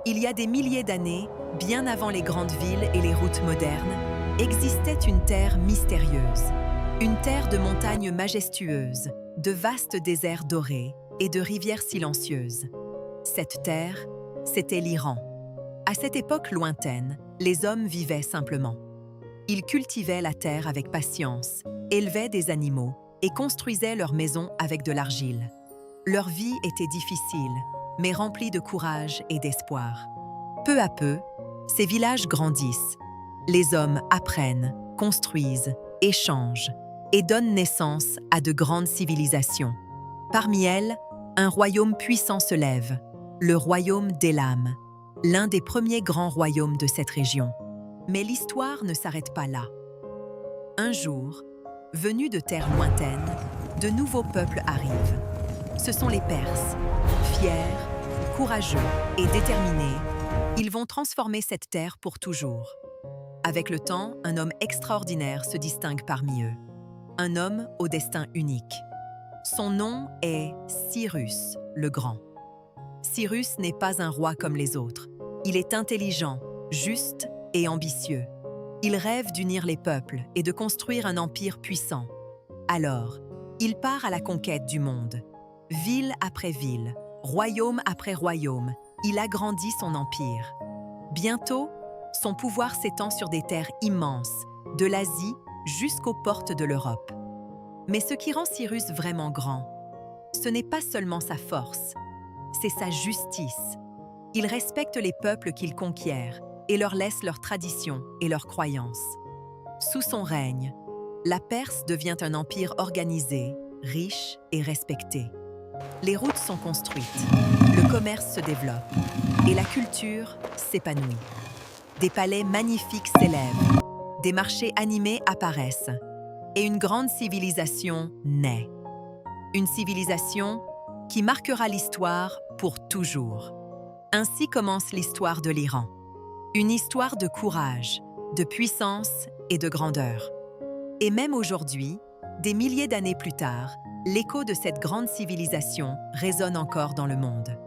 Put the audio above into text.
Il y a des milliers d'années, bien avant les grandes villes et les routes modernes, existait une terre mystérieuse. Une terre de montagnes majestueuses, de vastes déserts dorés et de rivières silencieuses. Cette terre, c'était l'Iran. À cette époque lointaine, les hommes vivaient simplement. Ils cultivaient la terre avec patience, élevaient des animaux et construisaient leurs maisons avec de l'argile. Leur vie était difficile, mais remplie de courage et d'espoir. Peu à peu, ces villages grandissent. Les hommes apprennent, construisent, échangent et donnent naissance à de grandes civilisations. Parmi elles, un royaume puissant se lève, le royaume d'Élam, l'un des premiers grands royaumes de cette région. Mais l'histoire ne s'arrête pas là. Un jour, venus de terres lointaines, de nouveaux peuples arrivent. Ce sont les Perses. Fiers, courageux et déterminés, ils vont transformer cette terre pour toujours. Avec le temps, un homme extraordinaire se distingue parmi eux. Un homme au destin unique. Son nom est Cyrus le Grand. Cyrus n'est pas un roi comme les autres. Il est intelligent, juste et ambitieux. Il rêve d'unir les peuples et de construire un empire puissant. Alors, il part à la conquête du monde. Ville après ville, royaume après royaume, il agrandit son empire. Bientôt, son pouvoir s'étend sur des terres immenses, de l'Asie jusqu'aux portes de l'Europe. Mais ce qui rend Cyrus vraiment grand, ce n'est pas seulement sa force, c'est sa justice. Il respecte les peuples qu'il conquiert et leur laisse leurs traditions et leurs croyances. Sous son règne, la Perse devient un empire organisé, riche et respecté. Les routes sont construites, le commerce se développe et la culture s'épanouit. Des palais magnifiques s'élèvent, des marchés animés apparaissent et une grande civilisation naît. Une civilisation qui marquera l'histoire pour toujours. Ainsi commence l'histoire de l'Iran. Une histoire de courage, de puissance et de grandeur. Et même aujourd'hui, des milliers d'années plus tard, l'écho de cette grande civilisation résonne encore dans le monde.